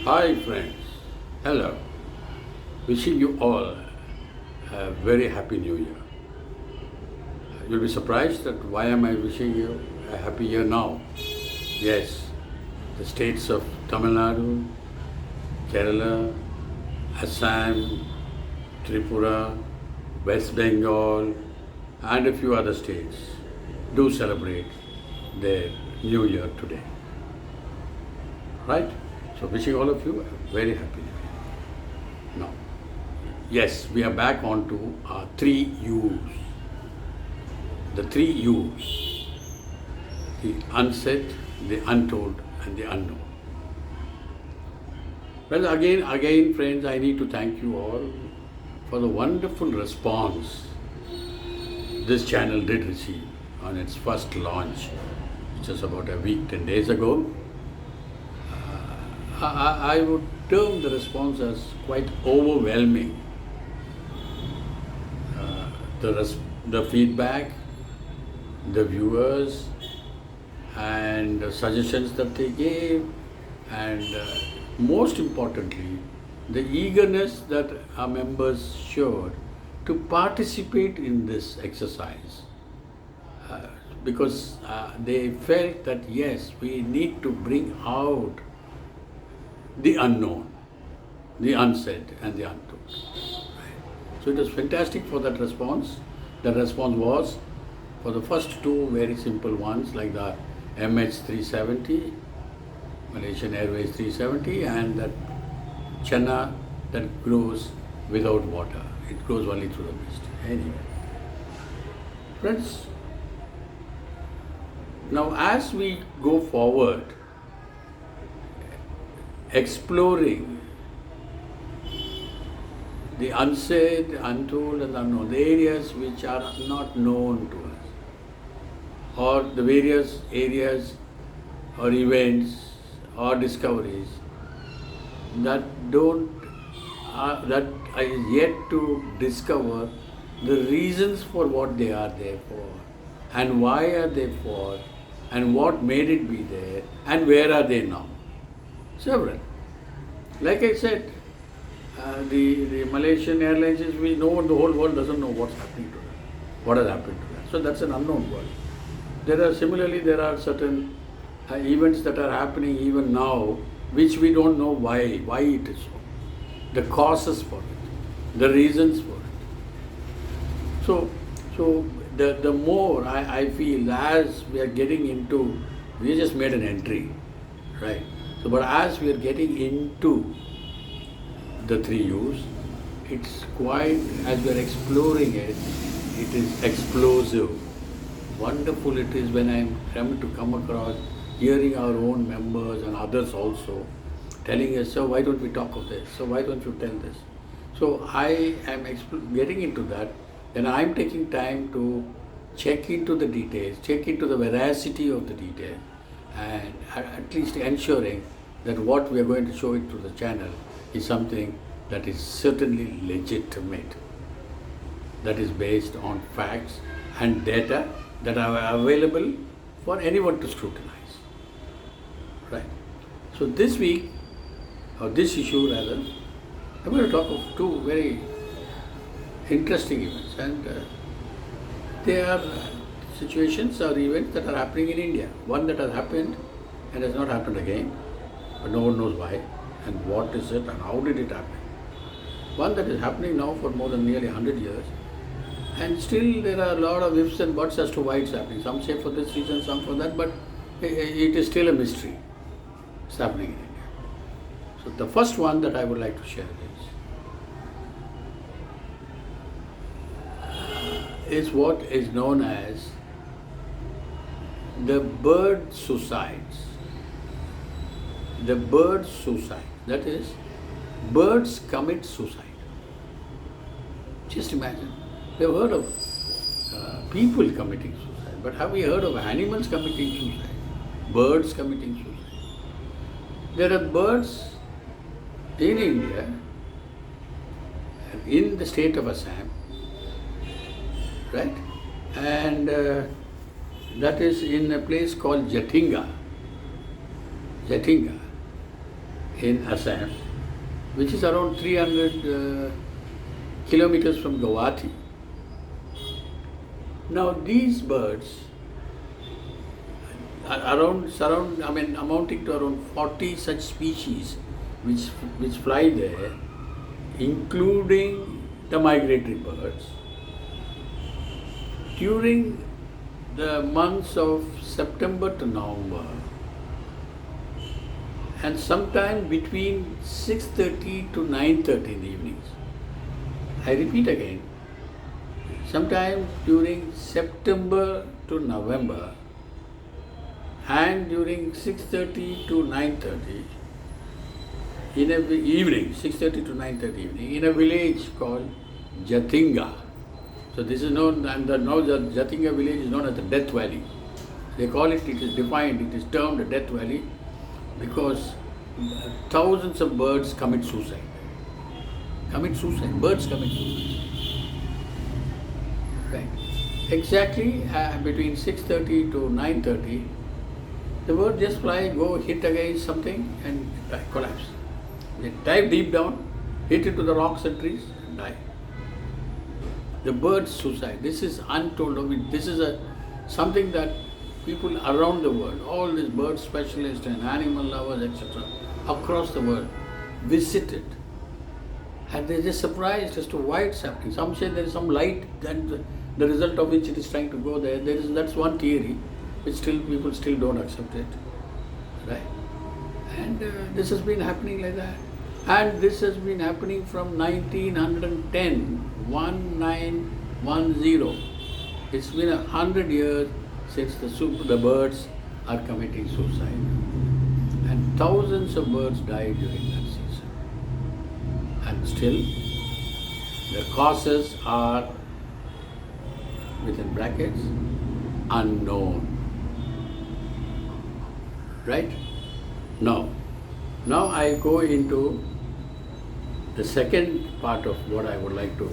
Hi friends, hello. Wishing you all a very happy new year. You'll be surprised that why am I wishing you a happy year now? Yes, the states of Tamil Nadu, Kerala, Assam, Tripura, West Bengal, and a few other states do celebrate their new year today. Right? So wishing all of you a very happy new year. Now, yes, we are back on to our three U's. The three U's: the unsaid, the untold, and the unknown. Well, again, friends, I need to thank you all for the wonderful response this channel did receive on its first launch, which was about a week, 10 days ago. I would term the response as quite overwhelming. The feedback, the viewers, and the suggestions that they gave, and most importantly, the eagerness that our members showed to participate in this exercise. Because they felt that yes, we need to bring out the unknown, the unsaid, and the untold. Right. So it was fantastic for that response. The response was for the first two very simple ones, like the MH370, Malaysian Airways 370, and that Chana that grows without water. It grows only through the mist. Anyway, friends, now as we go forward, exploring the unsaid, untold, and unknown, the areas which are not known to us, or the various areas or events or discoveries that are yet to discover the reasons for what they are there for, and why are they for, and what made it be there, and where are they now. Several. Like I said, the Malaysian Airlines is, we know the whole world doesn't know what's happening to them, what has happened to them. So that's an unknown world. There are certain events that are happening even now, which we don't know why it is so, the causes for it, the reasons for it. So the more I feel, as we are getting into, we just made an entry, right? So, but as we are getting into the three U's, it's quite, as we are exploring it, it is explosive. Wonderful it is when I'm trying to come across, hearing our own members and others also telling us, so why don't we talk of this? So why don't you tell this? So I am getting into that, and I'm taking time to check into the details, check into the veracity of the detail, and at least ensuring that what we are going to show it to the channel is something that is certainly legitimate, that is based on facts and data that are available for anyone to scrutinize. Right. So this week, or this issue rather, I'm going to talk of two very interesting events, and they are situations or events that are happening in India. One that has happened and has not happened again, but no one knows why and what is it and how did it happen. One that is happening now for more than nearly 100 years, and still there are a lot of ifs and buts as to why it's happening. Some say for this reason, some for that, but it is still a mystery. It's happening in India. So the first one that I would like to share is what is known as the bird suicides. The bird suicide. That is, birds commit suicide. Just imagine. We've heard of people committing suicide, but have we heard of animals committing suicide? Birds committing suicide. There are birds in India, in the state of Assam, right? And that is in a place called Jatinga. in Assam, which is around 300 kilometers from Guwahati. Now these birds are amounting to around 40 such species which fly there, including the migratory birds. During the months of September to November, and sometime between 6:30 to 9:30 in the evenings. I repeat again, sometime during September to November and during 6:30 to 9:30 in a evening, 6:30 to 9:30 evening, in a village called Jatinga. So this is known, and now the Jatinga village is known as the Death Valley. They call it, it is defined, it is termed the Death Valley because thousands of birds commit suicide. Birds commit suicide. Right. Exactly between 6:30 to 9:30, the birds just fly, go hit against something and collapse. They dive deep down, hit into the rocks and trees and die. The bird's suicide. This is untold. This is something that people around the world, all these bird specialists and animal lovers, etc., across the world, visited. And they're just surprised as to why it's happening. Some say there is some light, and the result of which it is trying to go there. That's one theory, which people still don't accept it. Right? And this has been happening like that. And this has been happening from 1910. It's been 100 years since the birds are committing suicide. And thousands of birds died during that season. And still, the causes are, within brackets, unknown. Right? Now I go into the second part of what I would like to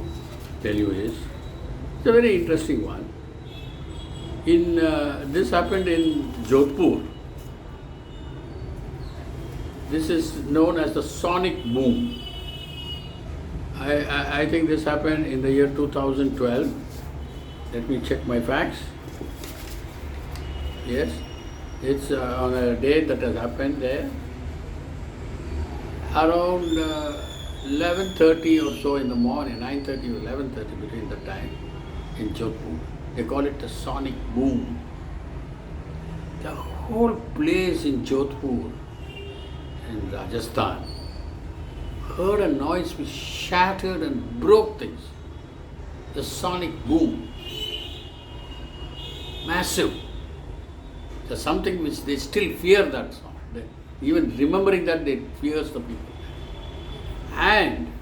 tell you is, it's a very interesting one. This happened in Jodhpur. This is known as the sonic boom. I think this happened in the year 2012. Let me check my facts. Yes, it's on a day that has happened there. Around 11:30 or so in the morning, 9:30 or 11:30 between the time in Jodhpur. They call it the sonic boom. The whole place in Jodhpur, in Rajasthan, heard a noise which shattered and broke things. The sonic boom. Massive. There's something which they still fear that sound. Even remembering that, they fears the people. And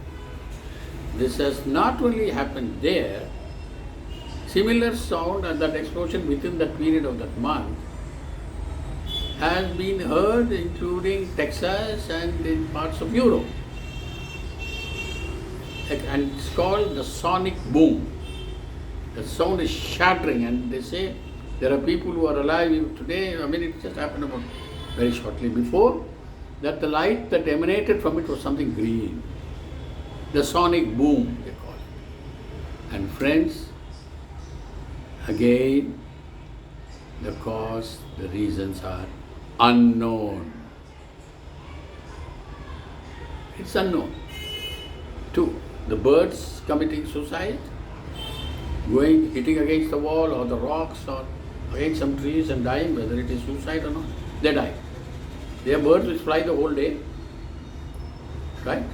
this has not only happened there, similar sound and that explosion within that period of that month has been heard including Texas and in parts of Europe. And it's called the sonic boom. The sound is shattering, and they say there are people who are alive today. It just happened about very shortly before, that the light that emanated from it was something green. The sonic boom, they call it. And friends, again, the cause, the reasons are unknown. It's unknown. 2. The birds committing suicide, hitting against the wall or the rocks or against some trees and dying, whether it is suicide or not, they die. They are birds which fly the whole day, right?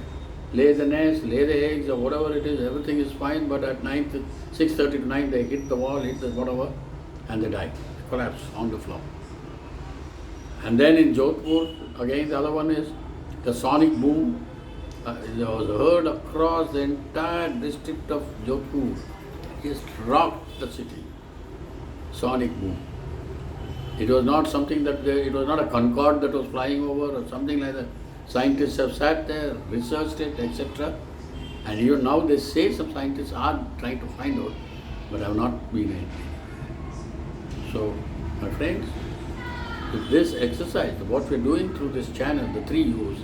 Lay the nest, lay the eggs or whatever it is, everything is fine, but at 6:30 to 9 they hit the wall, hit the whatever, and they die, they collapse on the floor. And then in Jodhpur, again the other one is the sonic boom. It was heard across the entire district of Jodhpur. It just rocked the city. Sonic boom. It was not something it was not a Concorde that was flying over or something like that. Scientists have sat there, researched it, etc. And even now they say some scientists are trying to find out, but have not been able. So, my friends, with this exercise, what we're doing through this channel, the 3 U's,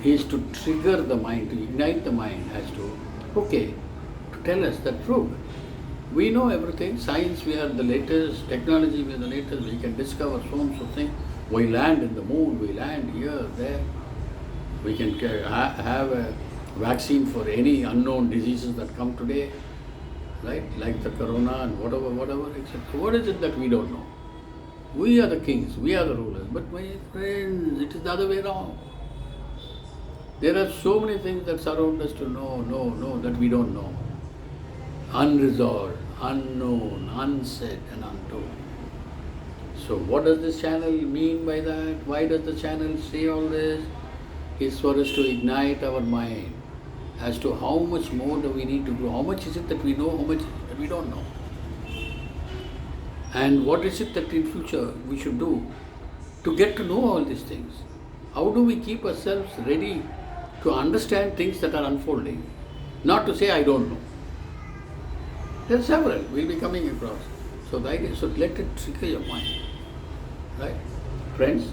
is to trigger the mind, to ignite the mind as to, okay, to tell us the truth. We know everything. Science, we are the latest. Technology, we are the latest. We can discover so and so things. We land in the moon, we land here, there. We can have a vaccine for any unknown diseases that come today, right? Like the corona and whatever, etc. What is it that we don't know? We are the kings, we are the rulers. But my friends, it is the other way around. There are so many things that surround us to know, that we don't know. Unresolved, unknown, unsaid, and untold. So what does this channel mean by that? Why does the channel say all this? It's for us to ignite our mind as to how much more do we need to do. How much is it that we know, how much is it that we don't know? And what is it that in future we should do to get to know all these things? How do we keep ourselves ready to understand things that are unfolding? Not to say, I don't know. There are several we'll be coming across. So the idea, so let it trigger your mind. Right? Friends,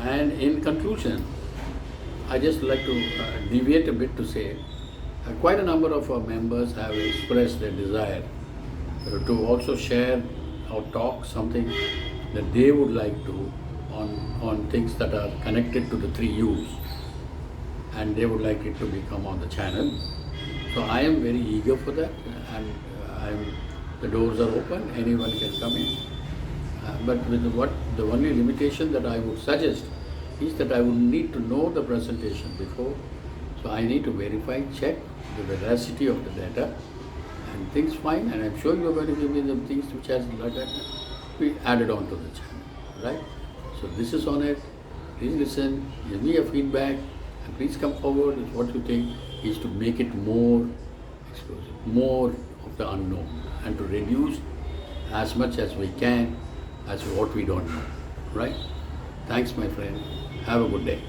and in conclusion, I just like to deviate a bit to say, quite a number of our members have expressed their desire to also share or talk something that they would like to on things that are connected to the three U's, and they would like it to become on the channel. So I am very eager for that, and the doors are open, anyone can come in. But with the only limitation that I would suggest is that I would need to know the presentation before. So I need to verify, check the veracity of the data, and things fine, and I'm sure you're going to give me the things which has be added on to the channel, right? So this is on it. Please listen, give me a feedback, and please come forward with what you think is to make it more explosive, more of the unknown, and to reduce as much as we can as what we don't know, right? Thanks, my friend. Have a good day.